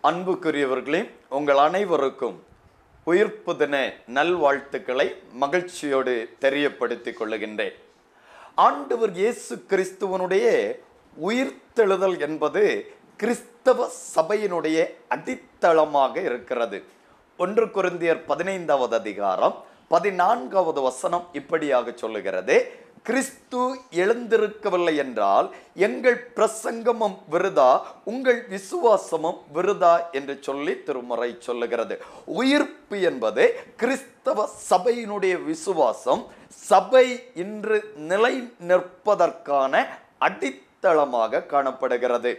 அன்புக்குரியவர்களே, உங்கள் அனைவருக்கும் உயிர்ப்பு தின நல்வாழ்த்துக்களை மகிழ்ச்சியோடு தெரியப்படுத்திக் கொள்ளுகின்றேன். ஆண்டவர் இயேசு கிறிஸ்துவனுடைய உயிர்த்தெழுதல் என்பது கிறிஸ்தவ சபையினுடைய அடித்தளமாக இருக்கிறது. 1 கொரிந்தியர் 15வது அதிகாரம் 14வது வசனம் இப்படியாக சொல்லுகிறது: கிறிஸ்து எழுந்திருக்கவில்லை என்றால் எங்கள் பிரசங்கமும் விருதா, உங்கள் விசுவாசமும் விருதா என்று சொல்லி திருமுறை சொல்லுகிறது. உயிர்ப்பு என்பது கிறிஸ்தவ சபையினுடைய விசுவாசம். சபை இன்று நிலை நிற்பதற்கான அடித்தளமாக காணப்படுகிறது.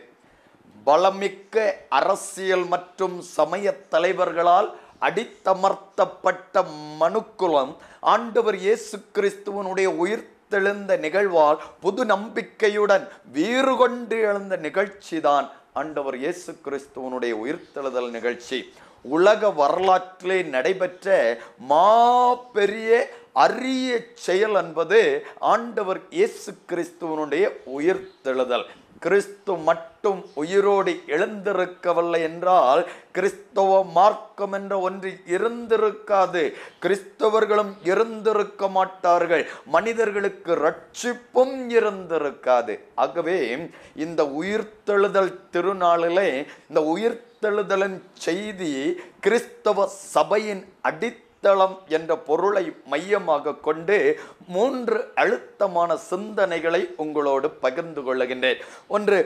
பலமிக்க அரசியல் மற்றும் சமய தலைவர்களால் அடித்தமர்த்தப்பட்ட மனுக்குலம் ஆண்டவர் இயேசு கிறிஸ்துவனுடைய உயிர்த்தெழுந்த நிகழ்வால் புது நம்பிக்கையுடன் வீறு கொண்டு எழுந்த நிகழ்ச்சி தான் ஆண்டவர் இயேசு கிறிஸ்துவனுடைய உயிர்த்தெழுதல் நிகழ்ச்சி. உலக வரலாற்றிலே நடைபெற்ற மாபெரிய அரிய செயல் என்பது ஆண்டவர் இயேசு கிறிஸ்துவனுடைய உயிர்த்தெழுதல். கிறிஸ்து மட்டும் உயிரோடு எழுந்திருக்கவில்லை என்றால் கிறிஸ்தவ மார்க்கம் என்ற ஒன்று இருந்திருக்காது. கிறிஸ்தவர்களும் இருந்திருக்க மாட்டார்கள். மனிதர்களுக்கு ரட்சிப்பும் இருந்திருக்காது. ஆகவே இந்த உயிர்த்தெழுதல் திருநாளிலே இந்த உயிர்த்தெழுதலின் செய்தி கிறிஸ்தவ சபையின் அடித்தளம் என்ற பொருளை மையமாக கொண்டு 3 அழுத்தமான சிந்தனைகளை உங்களோடு பகிர்ந்து கொள்ளுகின்றேன். ஒன்று,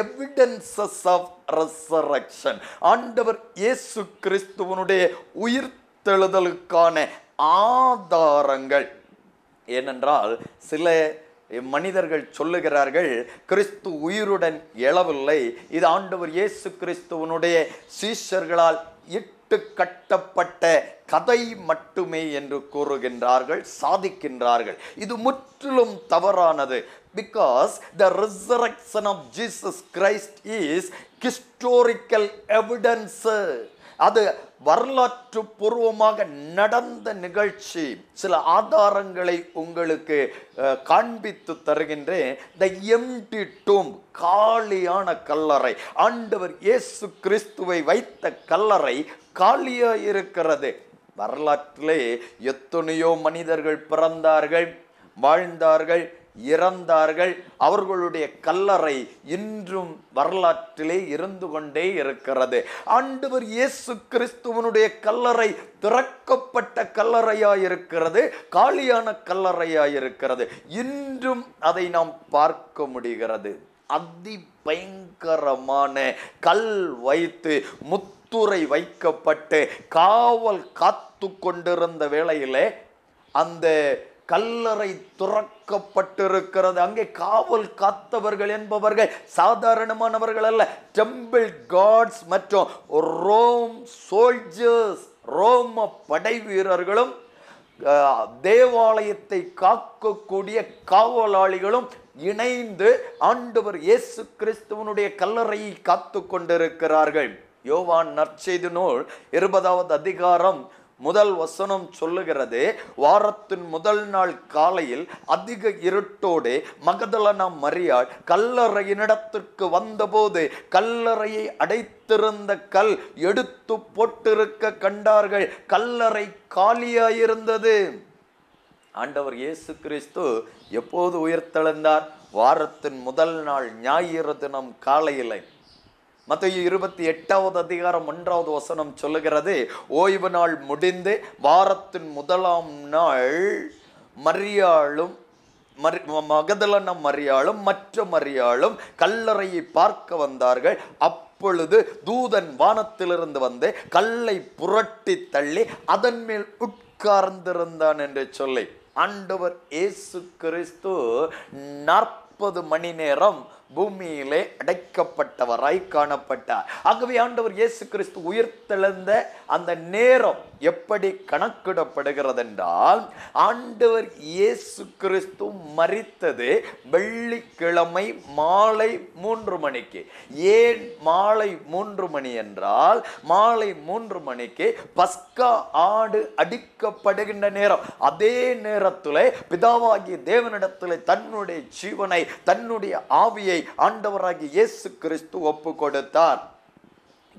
எவிடன்சஸ் ஆஃப் ரெசரக்ஷன். ஆண்டவர் இயேசு கிறிஸ்துவனுடைய உயிர்த்தெழுதலுக்கான ஆதாரங்கள். ஏனென்றால் சில மனிதர்கள் சொல்லுகிறார்கள், கிறிஸ்து உயிருடன் எழவில்லை, இது ஆண்டவர் இயேசு கிறிஸ்துவனுடைய சீஷர்களால் கட்டப்பட்ட கதை மட்டுமே என்று கூறுகின்றார்கள், சாதிக்கின்றார்கள். இது முற்றிலும் தவறானது. Because the resurrection of Jesus Christ is historical evidence. அது வரலாற்று பூர்வமாக நடந்த நிகழ்ச்சி. சில ஆதாரங்களை உங்களுக்கு காண்பித்து தருகின்றேன். The empty tomb, காலியான கல்லறை. ஆண்டவர் இயேசு கிறிஸ்துவை வைத்த கல்லறை காலியாக இருக்கிறது. வரலாற்றிலே எத்தனையோ மனிதர்கள் பிறந்தார்கள், வாழ்ந்தார்கள், இறந்தார்கள். அவர்களுடைய கல்லறை இன்றும் வரலாற்றிலே இருந்து கொண்டே இருக்கிறது. ஆண்டவர் இயேசு கிறிஸ்துவனுடைய கல்லறை திறக்கப்பட்ட கல்லறையாயிருக்கிறது, காலியான கல்லறையாயிருக்கிறது. இன்றும் அதை நாம் பார்க்க முடிகிறது. அதி பயங்கரமான கல் வைத்து முத்துரை வைக்கப்பட்டு காவல் காத்து கொண்டிருந்த வேளையிலே அந்த கல்லறை துறக்கப்பட்டிருக்கிறது. அங்கே காவல் காத்தவர்கள் என்பவர்கள் சாதாரணமானவர்கள் அல்ல. டெம்பிள் கார்ட்ஸ் மற்றும் ரோம் சோல்ஜர்ஸ், ரோம படை வீரர்களும் தேவாலயத்தை காக்கக்கூடிய காவலாளிகளும் இணைந்து ஆண்டவர் இயேசு கிறிஸ்துவனுடைய கல்லறையை காத்து கொண்டிருக்கிறார்கள். யோவான் நற்செய்தி நூல் 20வது அதிகாரம் 1 வசனம் சொல்லுகிறது: வாரத்தின் முதல் நாள் காலையில் அதிக இருட்டோடு மகதலேனா மரியாள் கல்லறையினிடத்திற்கு வந்தபோது கல்லறையை அடைத்திருந்த கல் எடுத்து போட்டிருக்க கண்டார்கள். கல்லறை காலியாயிருந்தது. ஆண்டவர் இயேசு கிறிஸ்து எப்போது உயிர்த்தெழுந்தார்? வாரத்தின் முதல் நாள் ஞாயிறு தினம் காலையில். மத்தேயு 28வது அதிகாரம் 1வது வசனம் சொல்லுகிறது: ஓய்வு நாள் முடிந்து வாரத்தின் முதலாம் நாள் மரியாளும் மகதலேனா மரியாளும் மற்ற மரியாளும் கல்லறையை பார்க்க வந்தார்கள். அப்பொழுது தூதன் வானத்திலிருந்து வந்து கல்லை புரட்டி தள்ளி அதன் மேல் உட்கார்ந்திருந்தான் என்று சொல்லி ஆண்டவர் இயேசு கிறிஸ்து 40 மணி நேரம் பூமியிலே அடைக்கப்பட்டவராய் காணப்பட்டார். ஆகவே ஆண்டவர் இயேசு கிறிஸ்து உயிர்த்தெழுந்த அந்த நேரம் எப்படி கணக்கிடப்படுகிறது என்றால், ஆண்டவர் இயேசு கிறிஸ்து மரித்தது வெள்ளிக்கிழமை மாலை 3 மணிக்கு. ஏன் மாலை 3 மணி என்றால், மாலை 3 மணிக்கு பஸ்கா ஆடு அடிக்கப்படுகின்ற நேரம். அதே நேரத்தில் பிதாவாகிய தேவனிடத்தில் தன்னுடைய ஜீவனை, தன்னுடைய ஆவியை ஆண்டவராகிய இயேசு கிறிஸ்து ஒப்பு கொடுத்தார்.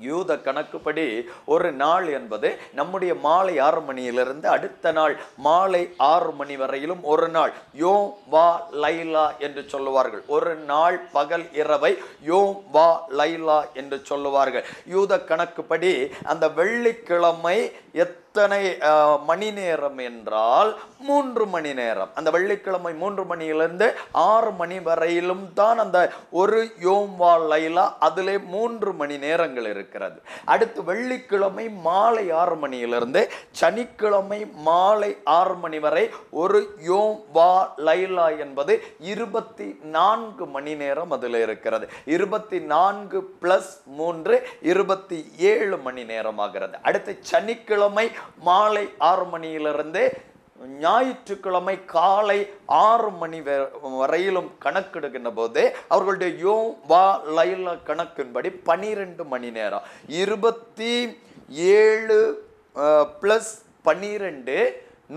யூத கணக்குப்படி ஒரு நாள் என்பது நம்முடைய மாலை 6 மணியிலிருந்து அடுத்த நாள் மாலை 6 மணி வரையிலும் ஒரு நாள் யோம் வா லைலா என்று சொல்லுவார்கள். ஒரு நாள் பகல் இரவை யோம் வா லைலா என்று சொல்லுவார்கள். யூத கணக்குப்படி அந்த வெள்ளிக்கிழமை எத்தனை மணி நேரம் என்றால் 3 மணி நேரம். அந்த வெள்ளிக்கிழமை 3 மணியிலிருந்து 6 மணி வரையிலும் தான் அந்த ஒரு யோம் வா லைலா, அதிலே 3 மணி நேரங்கள் இருக்கிறது. அடுத்து வெள்ளிக்கிழமை மாலை 6 மணியிலிருந்து சனிக்கிழமை மாலை 6 மணி வரை ஒரு யோம் வா லைலா என்பது 24 மணி நேரம் அதில் இருக்கிறது. 24 + 3 27 மணி நேரம் ஆகிறது. அடுத்து சனிக்கிழமை மாலை 6 மணியிலிருந்து ஞாயிற்றுக்கிழமை காலை 6 மணி வரையிலும் கணக்கெடுக்கின்ற போது அவர்களுடைய யோம் வா லைலா கணக்கின்படி 12 மணி நேரம். 27 + 12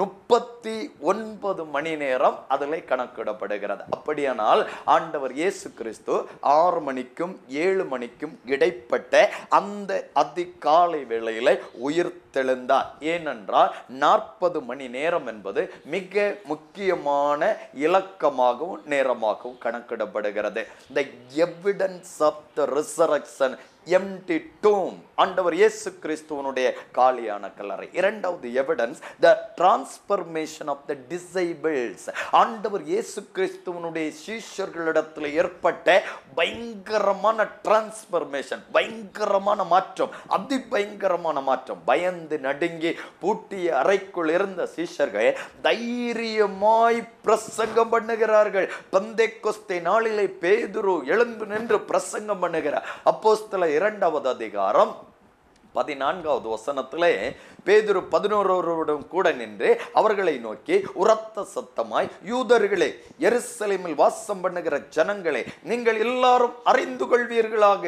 39 மணி நேரம் அதில் கணக்கிடப்படுகிறது. அப்படியானால் ஆண்டவர் இயேசு கிறிஸ்து 6 மணிக்கும் 7 மணிக்கும் இடைப்பட்ட அந்த அதிகாலை வேளையில உயிர்த்தெழுந்தார். ஏனென்றால் 40 மணி நேரம் என்பது மிக முக்கியமான இலக்கமாகவும் நேரமாகவும் கணக்கிடப்படுகிறது. The evidence of the resurrection, empty tomb. ஆண்டவர் இயேசு கிறிஸ்துவனுடைய காலியான கல்லறை. இரண்டாவது evidence, the transformation of the disciples. ஆண்டவர் இயேசு கிறிஸ்துவனுடைய சீஷர்களிடத்தில் ஏற்பட்ட பயங்கரமான டிரான்ஸ்பர்மேஷன், பயங்கரமான மாற்றம், அதி பயங்கரமான மாற்றம். பயந்து நடுங்கி பூட்டிய அறைக்குள் இருந்த சீஷர்கள் தைரியமாய் பிரசங்கம் பண்ணுகிறார்கள். பெந்தேக்கொஸ்தே நாளிலே பேதுரு எழுந்து நின்று பிரசங்கம் பண்ணுகிறார். அப்போஸ்தலர் 2வது அதிகாரம் 14வது வசனத்திலே பேதுரு 11 கூட நின்று அவர்களை நோக்கி உரத்த சத்தமாய், யூதர்களே, எருசலேமில் வாசம் பண்ணுகிற ஜனங்களே, நீங்கள் எல்லாரும் அறிந்து கொள்வீர்களாக.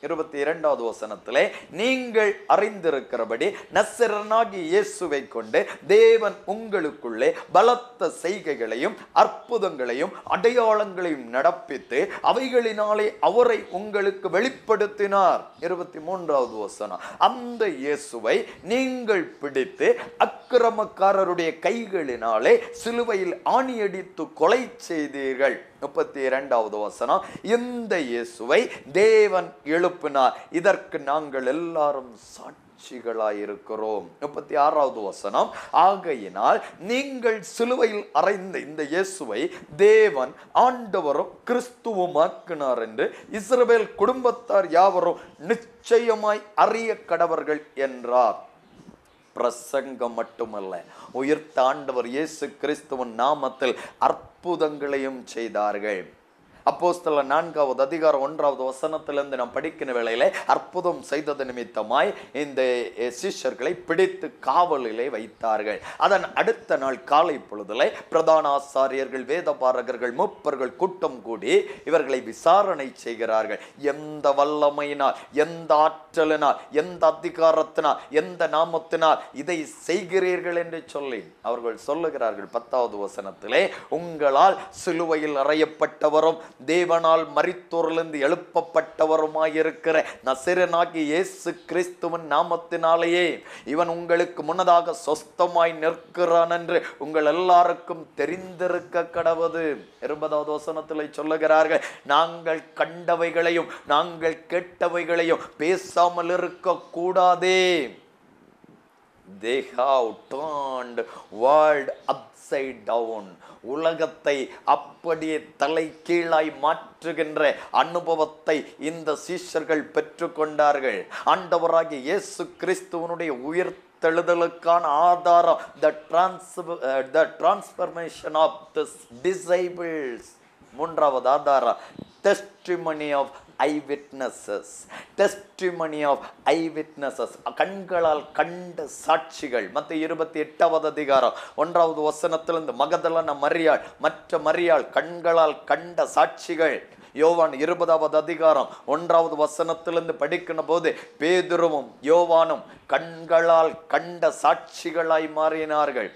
22வது வசனத்திலே, நீங்கள் அறிந்திருக்கிறபடி நசரேயனாகிய இயேசுவை கொண்டு தேவன் உங்களுக்குள்ளே பலத்த செய்கைகளையும் அற்புதங்களையும் அடையாளங்களையும் நடப்பித்து அவைகளினாலே அவரை உங்களுக்கு வெளிப்படுத்தினார். 23வது வசனம், அந்த இயேசுவை நீங்கள் பிடித்து அக்கிரமக்காரருடைய கைகளினாலே சிலுவையில் ஆணியடித்து கொலை செய்தீர்கள். 32வது வசனம், இந்த இயேசுவை தேவன் எழுப்பினார், இதற்கு நாங்கள் எல்லாரும் சாட்சிகளாயிருக்கிறோம். 36வது வசனம், ஆகையினால் நீங்கள் சிலுவையில் அறைந்த இந்த இயேசுவை தேவன் ஆண்டவரும் கிறிஸ்துவுமாக்கினார் என்று இஸ்ரவேல் குடும்பத்தார் யாவரும் நிச்சயமாய் அறிய கடவர்கள் என்றார். பிரசங்கம் மட்டுமல்ல, உயிர்த்த ஆண்டவர் இயேசு கிறிஸ்துவின் நாமத்தில் அற்புதங்களையும் செய்தார்கள். அப்போஸ்தலர் 4வது அதிகாரம் 1வது வசனத்திலிருந்து நாம் படிக்கிற வேளையிலே, அற்புதம் செய்தது நிமித்தமாய் இந்த சிஷ்யர்களை பிடித்து காவலிலே வைத்தார்கள். அதன் அடுத்த நாள் காலை பொழுதிலே பிரதான ஆசாரியர்கள், வேதபாரகர்கள், மூப்பர்கள் கூட்டம் கூடி இவர்களை விசாரணை செய்கிறார்கள். எந்த வல்லமையினால், எந்த ஆற்றலினால், எந்த அதிகாரத்தினால், எந்த நாமத்தினால் இதை செய்கிறீர்கள் என்று சொல்லி அவர்கள் சொல்லுகிறார்கள். 10வது வசனத்திலே, உங்களால் சிலுவையில் அறையப்பட்டவரும் தேவனால் மரித்தோரிலிருந்து எழுப்பப்பட்டவருமாயிருக்கிற நசரேயனாகிய இயேசு கிறிஸ்துவின் நாமத்தினாலேயே இவன் உங்களுக்கு முன்னதாக சொஸ்தமாய் நிற்கிறான் என்று உங்கள் எல்லாருக்கும் தெரிந்திருக்க கடவது. 20வது வசனத்தில் சொல்லுகிறார்கள், நாங்கள் கண்டவைகளையும் நாங்கள் கேட்டவைகளையும் பேசாமல் இருக்க கூடாதே. They have turned world upside down. உலகத்தை அப்படியே தலை கீழாய் மாற்றுகின்ற அனுபவத்தை இந்த சீஷர்கள் பெற்றுக்கொண்டார்கள். ஆண்டவராகிய இயேசு கிறிஸ்துவனுடைய உயிர்த்தெழுதலுக்கான ஆதாரம், the transformation of the disciples. 3வது ஆதாரம், testimony of eyewitnesses. testimony of eyewitnesses, கண்களால் கண்ட சாட்சிகள். மத்தேயு 28வது அதிகாரம் 1வது வசனத்திலிருந்து மகதலேனா மரியாள், மற்ற மரியாள் கண்களால் கண்ட சாட்சிகள். யோவான் 20வது அதிகாரம் 1வது வசனத்திலிருந்து படிக்கிற போது பேதுருவும் யோவானும் கண்களால் கண்ட சாட்சிகளாய் மாறினார்கள்.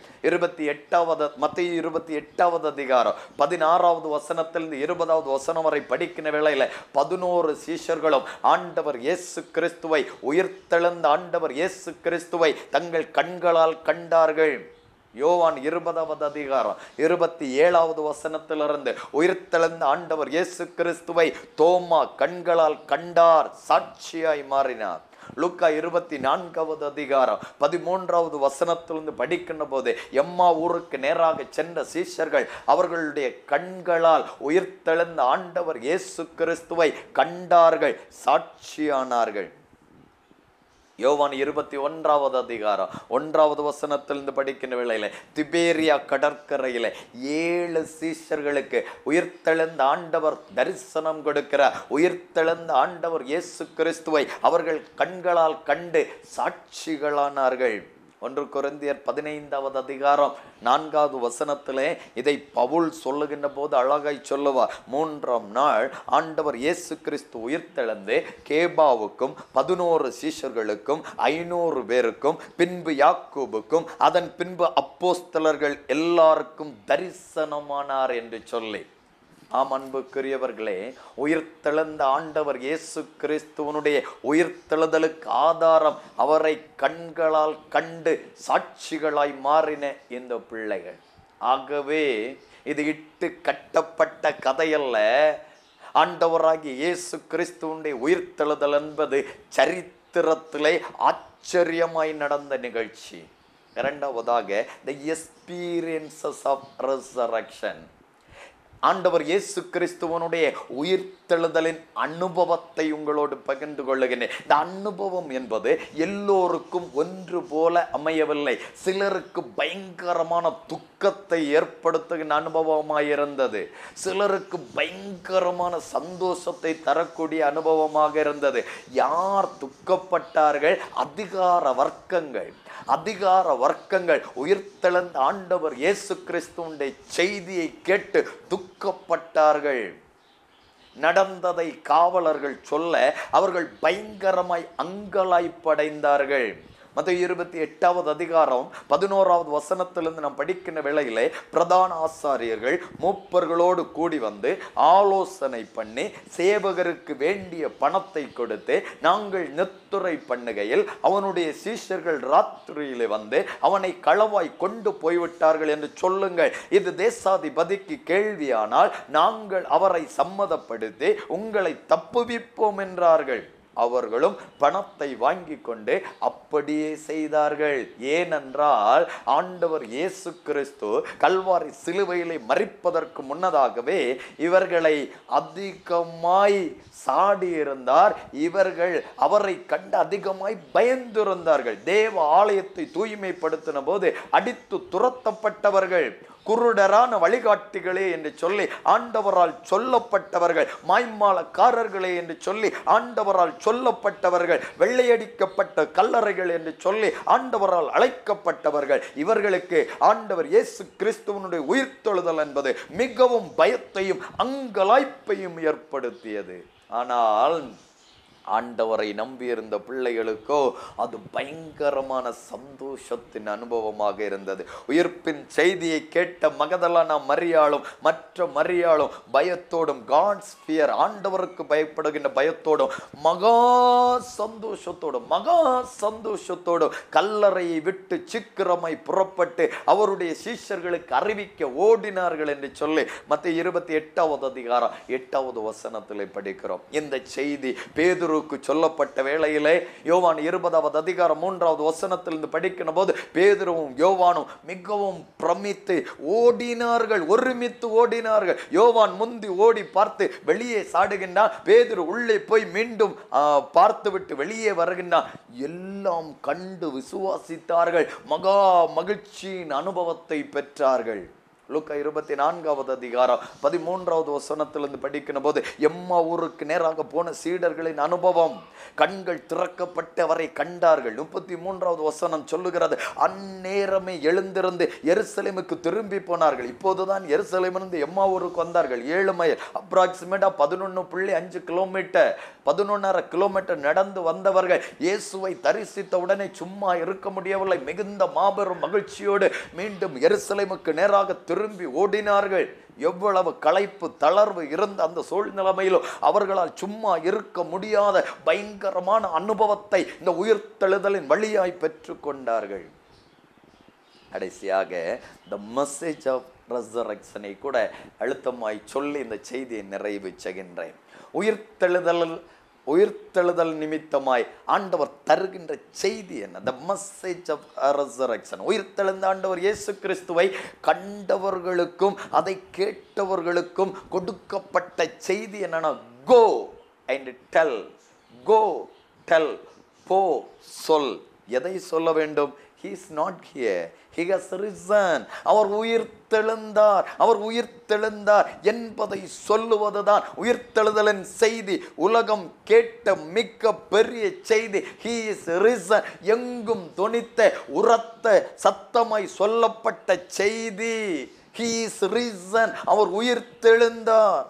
மத்தேயு 28வது அதிகாரம் 16வது வசனத்திலிருந்து 20வது வசனம் வரை படிக்கிற வேளையில 11 சீஷர்களும் ஆண்டவர் இயேசு கிறிஸ்துவை, உயிர்த்தெழுந்த ஆண்டவர் இயேசு கிறிஸ்துவை தங்கள் கண்களால் கண்டார்கள். யோவான் 20வது அதிகாரம் 27வது வசனத்திலிருந்து உயிர்த்தெழுந்த ஆண்டவர் இயேசு கிறிஸ்துவை தோமா கண்களால் கண்டார், சாட்சியாய் மாறினார். லூக்கா 24வது அதிகாரம் 13வது வசனத்திலிருந்து படிக்கின்ற போது எம்மா ஊருக்கு நேராக சென்ற சீஷர்கள் அவர்களுடைய கண்களால் உயிர்த்தெழுந்த ஆண்டவர் இயேசு கிறிஸ்துவை கண்டார்கள், சாட்சியானார்கள். யோவான் 21வது அதிகாரம் 1வது வசனத்திலிருந்து படிக்கின்ற வேளையில திபேரியா கடற்கரையில 7 சீஷர்களுக்கு உயிர்த்தெழுந்த ஆண்டவர் தரிசனம் கொடுக்கிறார். உயிர்த்தெழுந்த ஆண்டவர் இயேசு கிறிஸ்துவை அவர்கள் கண்களால் கண்டு சாட்சிகளானார்கள். 1 கொரிந்தியர் 15வது அதிகாரம் 4வது வசனத்திலே இதை பவுல் சொல்லுகின்ற போது அழகாய் சொல்லுவார். 3ஆம் நாள் ஆண்டவர் இயேசு கிறிஸ்து உயிர்த்தெழுந்து கேபாவுக்கும் 11 சீஷர்களுக்கும் 500 பேருக்கும் பின்பு யாக்கோபுக்கும் அதன் பின்பு அப்போஸ்தலர்கள் எல்லாருக்கும் தரிசனமானார் என்று சொல்லி. ஆம் அன்புக்குரியவர்களே, உயிர்த்தெழுந்த ஆண்டவர் இயேசு கிறிஸ்துவனுடைய உயிர்த்தெழுதலுக்கு ஆதாரம் அவரை கண்களால் கண்டு சாட்சிகளாய் மாறின இந்த பிள்ளைகள். ஆகவே இது இட்டு கட்டப்பட்ட கதையல்ல. ஆண்டவராகிய இயேசு கிறிஸ்துவனுடைய உயிர்த்தெழுதல் என்பது சரித்திரத்திலே ஆச்சரியமாய் நடந்த நிகழ்ச்சி. இரண்டாவதாக the experiences of resurrection. ஆண்டவர் இயேசு கிறிஸ்துவனுடைய உயிர்த்தெழுதலின் அனுபவத்தை உங்களோடு பகிர்ந்து கொள்ளுகிறேன். இந்த அனுபவம் என்பது எல்லோருக்கும் ஒன்று போல அமையவில்லை. சிலருக்கு பயங்கரமான துக்கத்தை ஏற்படுத்துகின்ற அனுபவமாயிருந்தது, சிலருக்கு பயங்கரமான சந்தோஷத்தை தரக்கூடிய அனுபவமாக இருந்தது. யார் துக்கப்பட்டார்கள்? அதிகார வர்க்கங்கள் உயிர்த்தெழுந்த ஆண்டவர் இயேசு கிறிஸ்துவின் செய்தியை கேட்டு துக்கப்பட்டார்கள். நடந்ததை காவலர்கள் சொல்ல அவர்கள் பயங்கரமாய் அங்கலாய்ப்படைந்தார்கள். மத்தேயு 28வது அதிகாரம் 11வது வசனத்திலிருந்து நாம் படிக்கின்ற வேளையிலே பிரதான ஆசாரியர்கள் மூப்பர்களோடு கூடி வந்து ஆலோசனை பண்ணி சேவகருக்கு வேண்டிய பணத்தை கொடுத்து நாங்கள் நித்துரை பண்ணுகையில் அவனுடைய சீஷர்கள் ராத்திரியிலே வந்து அவனை களவாய் கொண்டு போய்விட்டார்கள் என்று சொல்லுங்கள். இது தேசாதிபதிக்கு கேள்வியானால் நாங்கள் அவரை சம்மதப்படுத்தி உங்களை தப்புவிப்போம் என்றார்கள். அவர்களும் பணத்தை வாங்கி கொண்டு அப்படியே செய்தார்கள். ஏனென்றால் ஆண்டவர் இயேசு கிறிஸ்து கல்வாரி சிலுவையிலே மரிப்பதற்கு முன்னதாகவே இவர்களை அதிகமாய் சாடியிருந்தார். இவர்கள் அவரை கண்டு அதிகமாய் பயந்திருந்தார்கள். தேவ ஆலயத்தை தூய்மைப்படுத்தின போது அடித்து துரத்தப்பட்டவர்கள், குருடரான வழிகாட்டிகளே என்று சொல்லி ஆண்டவரால் சொல்லப்பட்டவர்கள், மாய்மாலக்காரர்களே என்று சொல்லி ஆண்டவரால் சொல்லப்பட்டவர்கள், வெள்ளையடிக்கப்பட்ட கல்லறைகள் என்று சொல்லி ஆண்டவரால் அழைக்கப்பட்டவர்கள், இவர்களுக்கு ஆண்டவர் இயேசு கிறிஸ்துவனுடைய உயிர்த்தெழுதல் என்பது மிகவும் பயத்தையும் அங்கலாய்ப்பையும் ஏற்படுத்தியது. ஆனால் ஆண்டவரை நம்பியிருந்த பிள்ளைகளுக்கோ அது பயங்கரமான சந்தோஷத்தின் அனுபவமாக இருந்தது. உயிர்ப்பின் செய்தியை கேட்ட மகதலானா மரியாளும் மற்ற மரியாளும் பயத்தோடும், காட்ஸ் ஃபியர், ஆண்டவருக்கு பயப்படுகின்ற பயத்தோடும் மகா சந்தோஷத்தோடும் கல்லறையை விட்டு சீக்கிரமாய் புறப்பட்டு அவருடைய சீஷர்களுக்கு அறிவிக்க ஓடினார்கள் என்று சொல்லி மத்தேயு 28வது அதிகாரம் 8வது வசனத்திலே படிக்கிறோம். இந்த செய்தி பேதுரு சொல்லப்பட்ட வேளையிலே யோவான் 20வது அதிகாரம் 3வது வசனத்திலிருந்து படிக்கிற போது பேதுருவும் யோவானும் மிகவும் பிரமித்து ஓடினார்கள், ஒருமித்து ஓடினார்கள். யோவான் முந்தி ஓடி பார்த்து வெளியே சாடுகின்றான், பேதுரு உள்ளே போய் மீண்டும் பார்த்து விட்டு வெளியே வருகின்றான். எல்லாம் கண்டு விசுவாசித்தார்கள், மகா மகிழ்ச்சியின் அனுபவத்தை பெற்றார்கள். லூக்கா 24வது அதிகாரம் 13வது வசனத்திலிருந்து படிக்கிற போது எம்மா ஊருக்கு நேராக போன சீடர்களின் அனுபவம். கண்கள் திறக்கப்பட்டு அவரை கண்டார்கள். 33வது வசனம் சொல்லுகிறது, அந்நேரமே எழுந்திருந்து எருசலேமுக்கு திரும்பி போனார்கள். இப்போதுதான் எருசலேமிலிருந்து எம்மா ஊருக்கு வந்தார்கள். 7 மைல், அப்ராக்சிமேட்டா 11.5 கிலோமீட்டர், 11.5 கிலோமீட்டர் நடந்து வந்தவர்கள் இயேசுவை தரிசித்த உடனே சும்மா இருக்க முடியவில்லை. மிகுந்த மாபெரும் மகிழ்ச்சியோடு மீண்டும் எருசலேமுக்கு நேராக திரும்பி ஓடினார்கள். எவ்வளவு களைப்பு தளர்வு இருந்த அந்த சூழ்நிலைமையிலும் அவர்களால் சும்மா இருக்க முடியாத பயங்கரமான அனுபவத்தை இந்த உயிர்த்தெழுதலின் வழியாய் பெற்று கொண்டார்கள். கடைசியாக the message of resurrection கூட அழுத்தமாய் சொல்லி இந்த செய்தியை நிறைவு செய்கின்றேன். உயிர்த்தெழுதல் நிமித்தமாய் ஆண்டவர் தருகின்ற செய்தி என்ன? the message of resurrection. உயிர்த்தெழுந்த ஆண்டவர் இயேசு கிறிஸ்துவை கண்டவர்களுக்கும் அதை கேட்டவர்களுக்கும் கொடுக்கப்பட்ட செய்தி என்னன்னா, go and tell, go tell, போ சொல். எதை சொல்ல வேண்டும்? he is not here, he has risen. அவர் உயிர்த்தெழுந்தார், அவர் உயிர்த்தெழுந்தார் என்பதை சொல்லுவதுதான் உயிர்த்தெழுதலின் செய்தி. உலகம் கேட்ட மிக பெரிய செய்தி, he is risen. எங்கும் தொனித்த உரத்த சத்தமாய் சொல்லப்பட்ட செய்தி, he is risen. அவர் உயிர்த்தெழுந்தார்.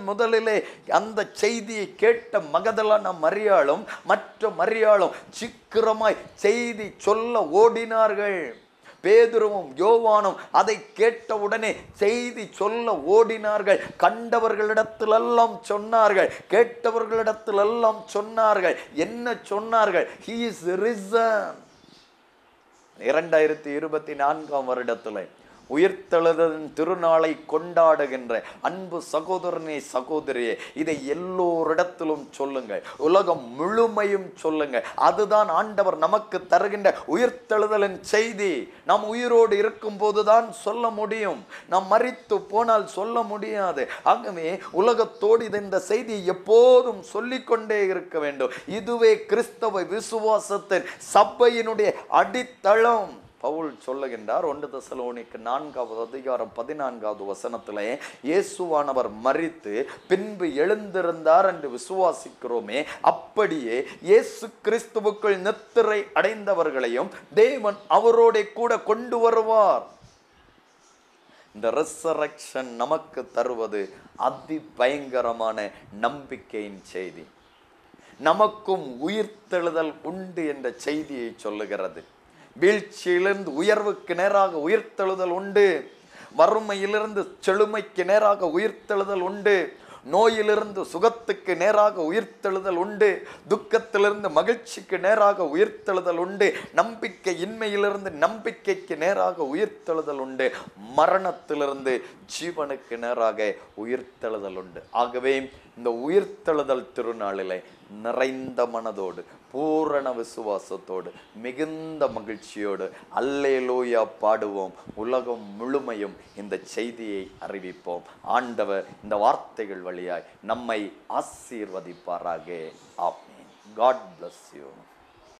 முதலிலே அந்த செய்தியை கேட்ட மகதலான மரியாளும் மற்ற மரியாளும் சீக்கிரமாய் செய்தி சொல்ல ஓடினார்கள். பேதுருவும் யோவானும் அதை கேட்டவுடனே செய்தி சொல்ல ஓடினார்கள். கண்டவர்களிடத்திலெல்லாம் சொன்னார்கள், கேட்டவர்களிடத்திலெல்லாம் சொன்னார்கள். என்ன சொன்னார்கள்? he is risen. 2024 வருடத்தில் உயிர்த்தெழுதலின் திருநாளை கொண்டாடுகின்ற அன்பு சகோதரனே சகோதரியே, இதை எல்லோரிடத்திலும் சொல்லுங்கள், உலகம் முழுமையும் சொல்லுங்கள். அதுதான் ஆண்டவர் நமக்கு தருகின்ற உயிர்த்தெழுதலின் செய்தி. நாம் உயிரோடு இருக்கும் போதுதான் சொல்ல முடியும், நாம் மரித்து போனால் சொல்ல முடியாது. ஆகவே உலகத்தோடு இந்த செய்தியை எப்போதும் சொல்லிக்கொண்டே இருக்க வேண்டும். இதுவே கிறிஸ்தவ விசுவாசத்தின் சபையினுடைய அடித்தளம். பவுல் சொல்லுகின்றார் 1 தெசலோனிக்கர் 4வது அதிகாரம் 14வது வசனத்திலே, இயேசுவானவர் மரித்து பின்பு எழுந்திருந்தார் என்று விசுவாசிக்கிறோமே, அப்படியே இயேசு கிறிஸ்துவுக்குள் நித்திரை அடைந்தவர்களையும் தேவன் அவரோட கூட கொண்டு வருவார். இந்த ரெசரக்ஷன் நமக்கு தருவது அதி பயங்கரமான நம்பிக்கையின் செய்தி. நமக்கும் உயிர்த்தெழுதல் உண்டு என்ற செய்தியை சொல்லுகிறது. வீழ்ச்சியிலிருந்து உயர்வுக்கு நேராக உயிர்த்தெழுதல் உண்டு. வறுமையிலிருந்து செழுமைக்கு நேராக உயிர்த்தெழுதல் உண்டு. நோயிலிருந்து சுகத்துக்கு நேராக உயிர்த்தெழுதல் உண்டு. துக்கத்திலிருந்து மகிழ்ச்சிக்கு நேராக உயிர்த்தெழுதல் உண்டு. நம்பிக்கை இன்மையிலிருந்து நம்பிக்கைக்கு நேராக உயிர்த்தெழுதல் உண்டு. மரணத்திலிருந்து ஜீவனுக்கு நேராக உயிர்த்தெழுதல் உண்டு. ஆகவே இந்த உயிர்த்தெழுதல் திருநாளிலே நிறைந்த மனதோடு, பூரண விசுவாசத்தோடு, மிகுந்த மகிழ்ச்சியோடு அல்லேலூயா பாடுவோம். உலகம் முழுமையும் இந்த செய்தியை அறிவிப்போம். ஆண்டவர் இந்த வார்த்தைகள் வழியாய் நம்மை ஆசீர்வதிப்பாராக. ஆமென். God bless you.